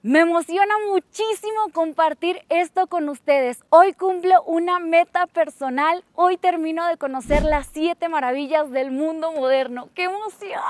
Me emociona muchísimo compartir esto con ustedes. Hoy cumplo una meta personal. Hoy termino de conocer las 7 maravillas del mundo moderno. ¡Qué emoción!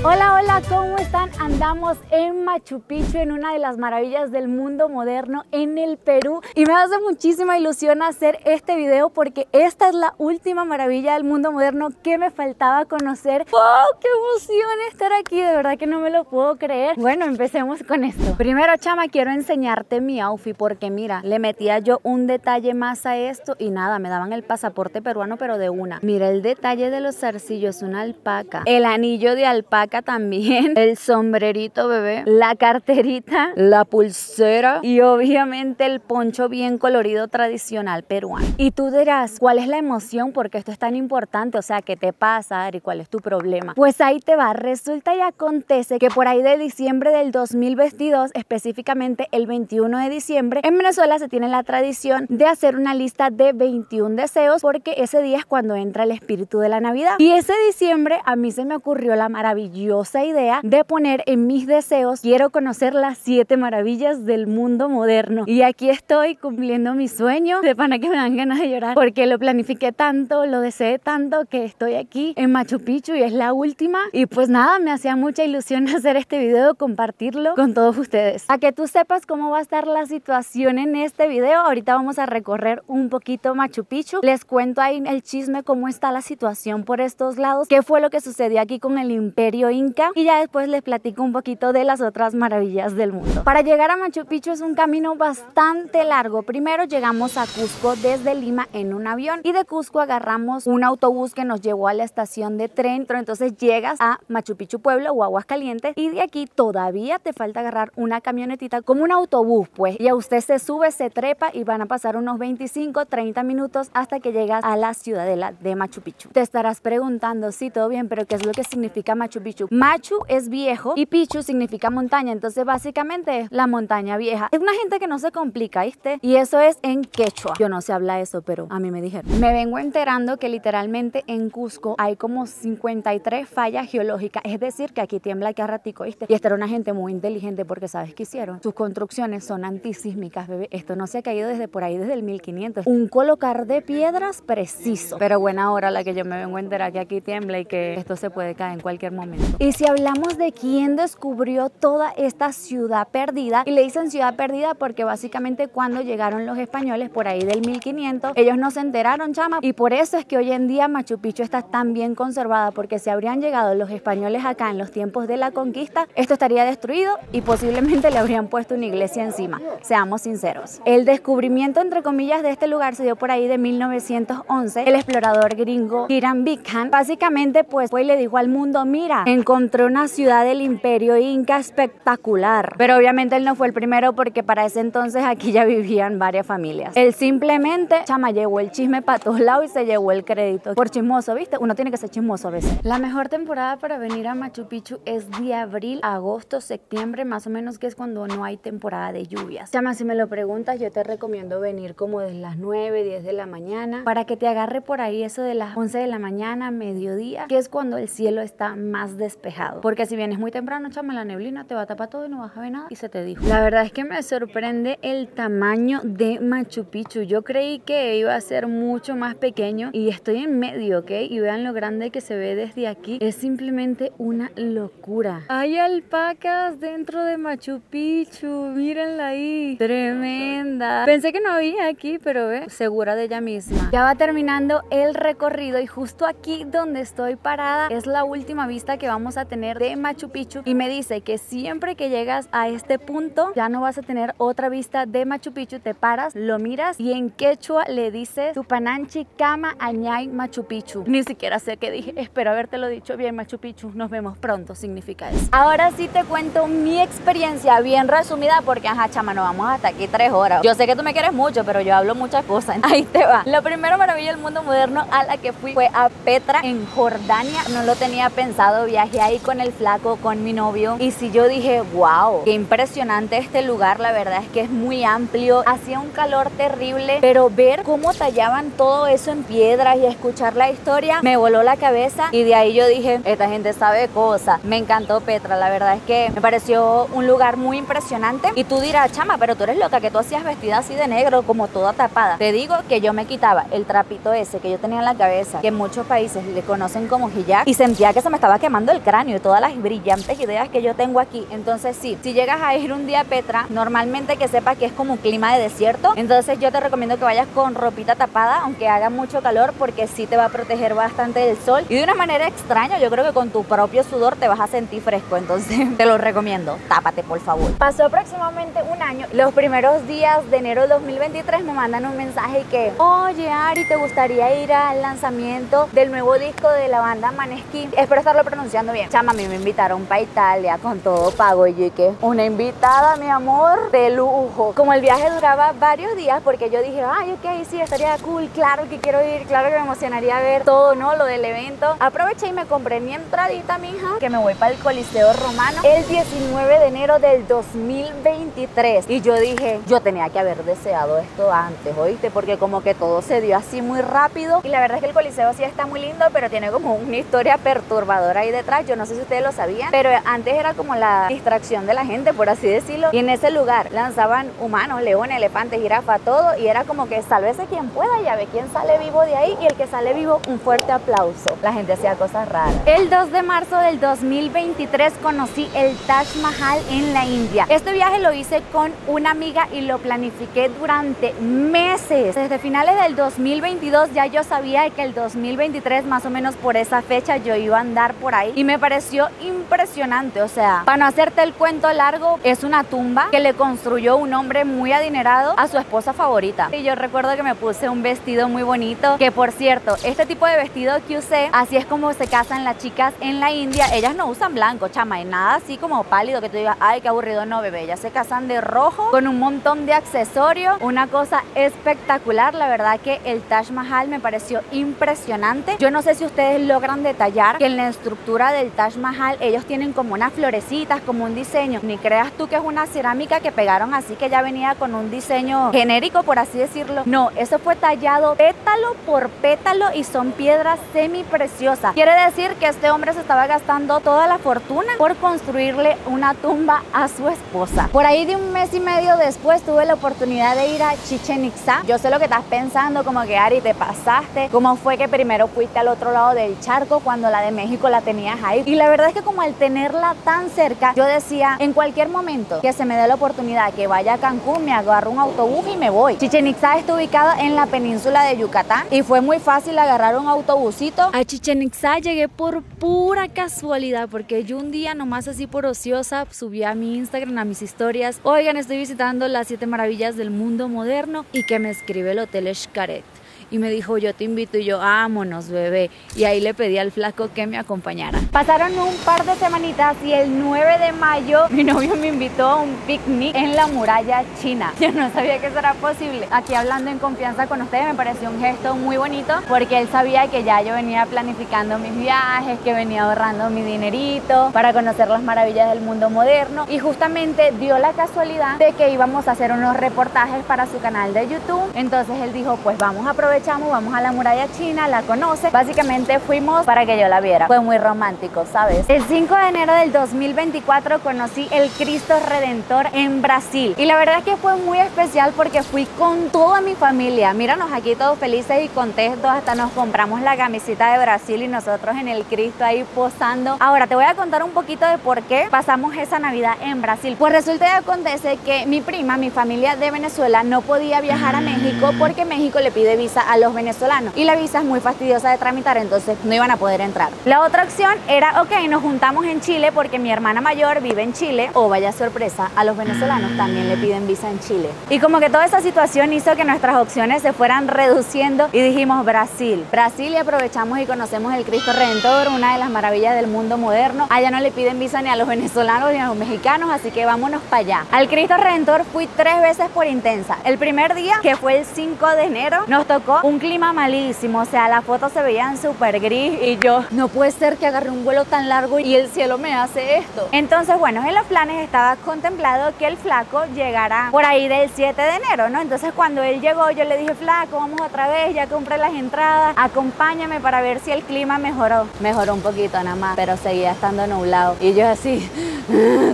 Hola, hola, ¿cómo están? Andamos en Machu Picchu, en una de las maravillas del mundo moderno en el Perú. Y me hace muchísima ilusión hacer este video porque esta es la última maravilla del mundo moderno que me faltaba conocer. ¡Wow! ¡Qué emoción estar aquí! De verdad que no me lo puedo creer. Bueno, empecemos con esto. Primero, chama, quiero enseñarte mi outfit porque mira, le metía yo un detalle más a esto y nada, me daban el pasaporte peruano, pero de una. Mira el detalle de los zarcillos, una alpaca, el anillo de alpaca también, el sombrerito bebé, la carterita, la pulsera y obviamente el poncho bien colorido tradicional peruano. Y tú dirás, ¿cuál es la emoción? Porque esto es tan importante, o sea, ¿qué te pasa, Ari? ¿Cuál es tu problema? Pues ahí te va, resulta y acontece que por ahí de diciembre del 2022, específicamente el 21 de diciembre, en Venezuela se tiene la tradición de hacer una lista de 21 deseos porque ese día es cuando entra el espíritu de la Navidad. Y ese diciembre a mí se me ocurrió la maravillosa idea de poner en mis deseos, quiero conocer las 7 maravillas del mundo moderno. Y aquí estoy cumpliendo mi sueño. De pana que me dan ganas de llorar porque lo planifiqué tanto, lo deseé tanto que estoy aquí en Machu Picchu y es la última. Y pues nada, me hacía mucha ilusión hacer este video, compartirlo con todos ustedes. A que tú sepas cómo va a estar la situación en este video, ahorita vamos a recorrer un poquito Machu Picchu. Les cuento ahí el chisme, cómo está la situación por estos lados, qué fue lo que sucedió aquí con el Imperio Inca y ya después les platico un poquito de las otras maravillas del mundo. Para llegar a Machu Picchu es un camino bastante largo. Primero llegamos a Cusco desde Lima en un avión y de Cusco agarramos un autobús que nos llevó a la estación de tren. Entonces llegas a Machu Picchu Pueblo o Aguascalientes y de aquí todavía te falta agarrar una camionetita como un autobús pues, y a usted se sube, se trepa y van a pasar unos 25-30 minutos hasta que llegas a la ciudadela de Machu Picchu. Te estarás preguntando, sí, todo bien, pero ¿qué es lo que significa Machu Picchu? Machu es viejo y Picchu significa montaña, entonces básicamente la montaña vieja. Es una gente que no se complica, ¿viste? Y eso es en quechua. Yo no sé hablar eso, pero a mí me dijeron. Me vengo enterando que literalmente en Cusco hay como 53 fallas geológicas, es decir, que aquí tiembla que a ratico, ¿viste? Y esta era una gente muy inteligente porque ¿sabes qué hicieron? Sus construcciones son antisísmicas, bebé. Esto no se ha caído desde por ahí, desde el 1500. Un colocar de piedras preciso. Pero buena hora la que yo me vengo a enterar que aquí tiembla y que esto se puede caer en cualquier momento. Y si hablamos de quién descubrió toda esta ciudad perdida, y le dicen ciudad perdida porque básicamente cuando llegaron los españoles por ahí del 1500, ellos no se enteraron, chama, y por eso es que hoy en día Machu Picchu está tan bien conservada, porque si habrían llegado los españoles acá en los tiempos de la conquista, esto estaría destruido y posiblemente le habrían puesto una iglesia encima, seamos sinceros. El descubrimiento, entre comillas, de este lugar se dio por ahí de 1911. El explorador gringo Hiram Bingham básicamente pues fue y le dijo al mundo, mira, encontré una ciudad del Imperio Inca espectacular. Pero obviamente él no fue el primero porque para ese entonces aquí ya vivían varias familias. Él simplemente, chama, llevó el chisme para todos lados y se llevó el crédito. Por chismoso, ¿viste? Uno tiene que ser chismoso a veces. La mejor temporada para venir a Machu Picchu es de abril a agosto, septiembre, más o menos, que es cuando no hay temporada de lluvias. Chama, si me lo preguntas, yo te recomiendo venir como de las 9, 10 de la mañana para que te agarre por ahí eso de las 11 de la mañana, mediodía, que es cuando el cielo está más despejado. Porque si vienes muy temprano, chama, la neblina te va a tapar todo y no vas a ver nada y se te dijo. La verdad es que me sorprende el tamaño de Machu Picchu. Yo creí que iba a ser mucho más pequeño y estoy en medio, ¿ok? Y vean lo grande que se ve desde aquí. Es simplemente una locura. Hay alpacas dentro de Machu Picchu. Mírenla ahí. Tremenda. Pensé que no había aquí, pero ve, segura de ella misma. Ya va terminando el recorrido y justo aquí donde estoy parada es la última vista que vamos a tener de Machu Picchu y me dice que siempre que llegas a este punto ya no vas a tener otra vista de Machu Picchu, te paras, lo miras y en quechua le dices Tupananchi Kama Añay Machu Picchu. Ni siquiera sé qué dije, espero habértelo dicho bien. Machu Picchu, nos vemos pronto, significa eso. Ahora sí te cuento mi experiencia bien resumida porque ajá, chama, no vamos hasta aquí 3 horas. Yo sé que tú me quieres mucho, pero yo hablo muchas cosas. Ahí te va. La primera maravilla del mundo moderno a la que fui fue a Petra en Jordania. No lo tenía pensado viajar viajé ahí con el flaco, con mi novio, y si yo dije, wow, qué impresionante este lugar, la verdad es que es muy amplio, hacía un calor terrible, pero ver cómo tallaban todo eso en piedras y escuchar la historia me voló la cabeza, y de ahí yo dije, esta gente sabe cosas. Me encantó Petra, la verdad es que me pareció un lugar muy impresionante. Y tú dirás, chama, pero tú eres loca, que tú hacías vestida así de negro, como toda tapada. Te digo que yo me quitaba el trapito ese que yo tenía en la cabeza, que en muchos países le conocen como hijab, y sentía que se me estaba quemando el cráneo y todas las brillantes ideas que yo tengo aquí. Entonces sí, si llegas a ir un día a Petra, normalmente que sepas que es como un clima de desierto, entonces yo te recomiendo que vayas con ropita tapada, aunque haga mucho calor, porque sí te va a proteger bastante del sol, y de una manera extraña, yo creo que con tu propio sudor te vas a sentir fresco, entonces te lo recomiendo, tápate por favor. Pasó aproximadamente un año, los primeros días de enero de 2023 me mandan un mensaje que, oye Ari, ¿te gustaría ir al lanzamiento del nuevo disco de la banda Maneskin? Espero estarlo pronunciando bien. Chama, a mí me invitaron para Italia con todo pago, y yo que una invitada, mi amor, de lujo. Como el viaje duraba varios días, porque yo dije, ay, ok, sí, estaría cool, claro que quiero ir, claro que me emocionaría ver todo, ¿no? Lo del evento. Aproveché y me compré mi entradita, mija, que me voy para el Coliseo Romano el 19 de enero del 2023. Y yo dije, yo tenía que haber deseado esto antes, ¿oíste? Porque como que todo se dio así muy rápido. Y la verdad es que el Coliseo sí está muy lindo, pero tiene como una historia perturbadora ahí detrás. Yo no sé si ustedes lo sabían, pero antes era como la distracción de la gente, por así decirlo. Y en ese lugar lanzaban humanos, leones, elefantes, jirafas, todo. Y era como que sálvese quien pueda y a ver quién sale vivo de ahí. Y el que sale vivo, un fuerte aplauso. La gente hacía cosas raras. El 2 de marzo del 2023 conocí el Taj Mahal en la India. Este viaje lo hice con una amiga y lo planifiqué durante meses. Desde finales del 2022 ya yo sabía que el 2023, más o menos por esa fecha, yo iba a andar por ahí, y me pareció impresionante. O sea, para no hacerte el cuento largo, es una tumba que le construyó un hombre muy adinerado a su esposa favorita. Y yo recuerdo que me puse un vestido muy bonito, que por cierto, este tipo de vestido que usé, así es como se casan las chicas en la India. Ellas no usan blanco, chama, y nada así como pálido que tú digas, ay, qué aburrido. No, bebé, ellas se casan de rojo con un montón de accesorios, una cosa espectacular. La verdad que el Taj Mahal me pareció impresionante. Yo no sé si ustedes logran detallar que en la estructura del Taj Mahal ellos tienen como unas florecitas, como un diseño. Ni creas tú que es una cerámica que pegaron así, que ya venía con un diseño genérico, por así decirlo. No, eso fue tallado pétalo por pétalo y son piedras semi preciosas. Quiere decir que este hombre se estaba gastando toda la fortuna por construirle una tumba a su esposa. Por ahí de un mes y medio después tuve la oportunidad de ir a Chichén Itzá. Yo sé lo que estás pensando, como que Ari, te pasaste. ¿Cómo fue que primero fuiste al otro lado del charco cuando la de México la tenías ahí? Y la verdad es que como al tenerla tan cerca, yo decía, en cualquier momento que se me dé la oportunidad que vaya a Cancún, me agarro un autobús y me voy. Chichén Itzá está ubicada en la península de Yucatán y fue muy fácil agarrar un autobusito. A Chichén Itzá llegué por pura casualidad, porque yo un día nomás así por ociosa subí a mi Instagram, a mis historias, oigan, estoy visitando las 7 maravillas del mundo moderno, y que me escribe el Hotel Xcaret. Y me dijo, yo te invito, y yo, vámonos, bebé. Y ahí le pedí al flaco que me acompañara. Pasaron un par de semanitas y el 9 de mayo mi novio me invitó a un picnic en la muralla china. Yo no sabía que eso era posible. Aquí hablando en confianza con ustedes, me pareció un gesto muy bonito, porque él sabía que ya yo venía planificando mis viajes, que venía ahorrando mi dinerito para conocer las maravillas del mundo moderno, y justamente dio la casualidad de que íbamos a hacer unos reportajes para su canal de YouTube. Entonces él dijo, pues vamos a aprovechar, vamos a la muralla china, la conoce. Básicamente fuimos para que yo la viera. Fue muy romántico, ¿sabes? El 5 de enero del 2024 conocí el Cristo Redentor en Brasil. Y la verdad es que fue muy especial porque fui con toda mi familia. Míranos aquí todos felices y contentos. Hasta nos compramos la camiseta de Brasil y nosotros en el Cristo ahí posando. Ahora te voy a contar un poquito de por qué pasamos esa Navidad en Brasil. Pues resulta y acontece que mi prima, mi familia de Venezuela, no podía viajar a México porque México le pide visa a los venezolanos y la visa es muy fastidiosa de tramitar, entonces no iban a poder entrar. La otra opción era, ok, nos juntamos en Chile porque mi hermana mayor vive en Chile, o vaya sorpresa, a los venezolanos también le piden visa en Chile. Y como que toda esa situación hizo que nuestras opciones se fueran reduciendo y dijimos Brasil, y aprovechamos y conocemos el Cristo Redentor, una de las maravillas del mundo moderno. Allá no le piden visa ni a los venezolanos ni a los mexicanos, así que vámonos para allá. Al Cristo Redentor fui 3 veces por intensa. El primer día, que fue el 5 de enero, nos tocó un clima malísimo, o sea, las fotos se veían súper gris y yo, no puede ser que agarre un vuelo tan largo y el cielo me hace esto. Entonces, bueno, en los planes estaba contemplado que el flaco llegara por ahí del 7 de enero, ¿no? Entonces, cuando él llegó, yo le dije, flaco, vamos otra vez, ya compré las entradas, acompáñame para ver si el clima mejoró. Mejoró un poquito nada más, pero seguía estando nublado. Y yo así...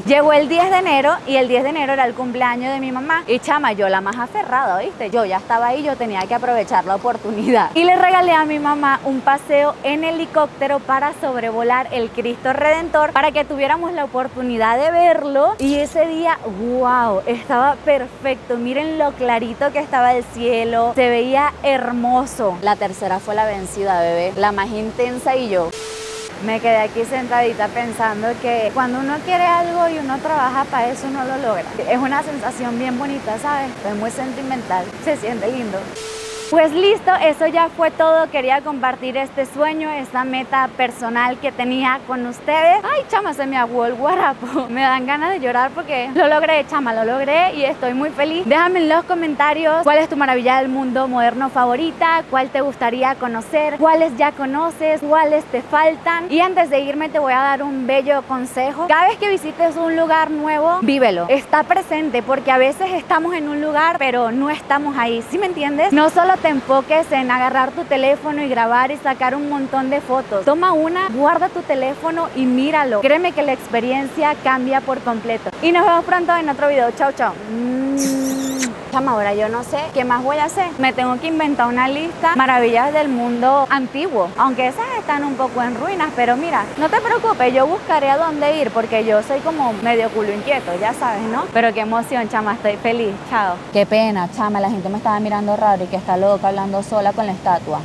Llegó el 10 de enero y el 10 de enero era el cumpleaños de mi mamá. Y chama, yo la más aferrada, ¿viste? Yo ya estaba ahí, yo tenía que aprovechar la oportunidad. Y le regalé a mi mamá un paseo en helicóptero para sobrevolar el Cristo Redentor para que tuviéramos la oportunidad de verlo. Y ese día, wow, estaba perfecto. Miren lo clarito que estaba el cielo. Se veía hermoso. La tercera fue la vencida, bebé. La más intensa y yo... Me quedé aquí sentadita pensando que cuando uno quiere algo y uno trabaja para eso, uno lo logra. Es una sensación bien bonita, ¿sabes? Es muy sentimental, se siente lindo. Pues listo, eso ya fue todo. Quería compartir este sueño, esta meta personal que tenía con ustedes. Ay, chama, se me aguó el guarapo. Me dan ganas de llorar porque lo logré, chama, lo logré y estoy muy feliz. Déjame en los comentarios cuál es tu maravilla del mundo moderno favorita, cuál te gustaría conocer, cuáles ya conoces, cuáles te faltan. Y antes de irme te voy a dar un bello consejo. Cada vez que visites un lugar nuevo, vívelo. Está presente porque a veces estamos en un lugar pero no estamos ahí, ¿sí me entiendes? No solo te enfoques en agarrar tu teléfono y grabar y sacar un montón de fotos. Toma una, guarda tu teléfono y míralo. Créeme que la experiencia cambia por completo. Y nos vemos pronto en otro video. Chao, chao. Chama, ahora yo no sé qué más voy a hacer. Me tengo que inventar una lista maravillas del mundo antiguo. Aunque esas están un poco en ruinas, pero mira, no te preocupes, yo buscaré a dónde ir porque yo soy como medio culo inquieto, ya sabes, ¿no? Pero qué emoción, chama, estoy feliz. Chao. Qué pena, chama, la gente me estaba mirando raro y que está loca hablando sola con la estatua.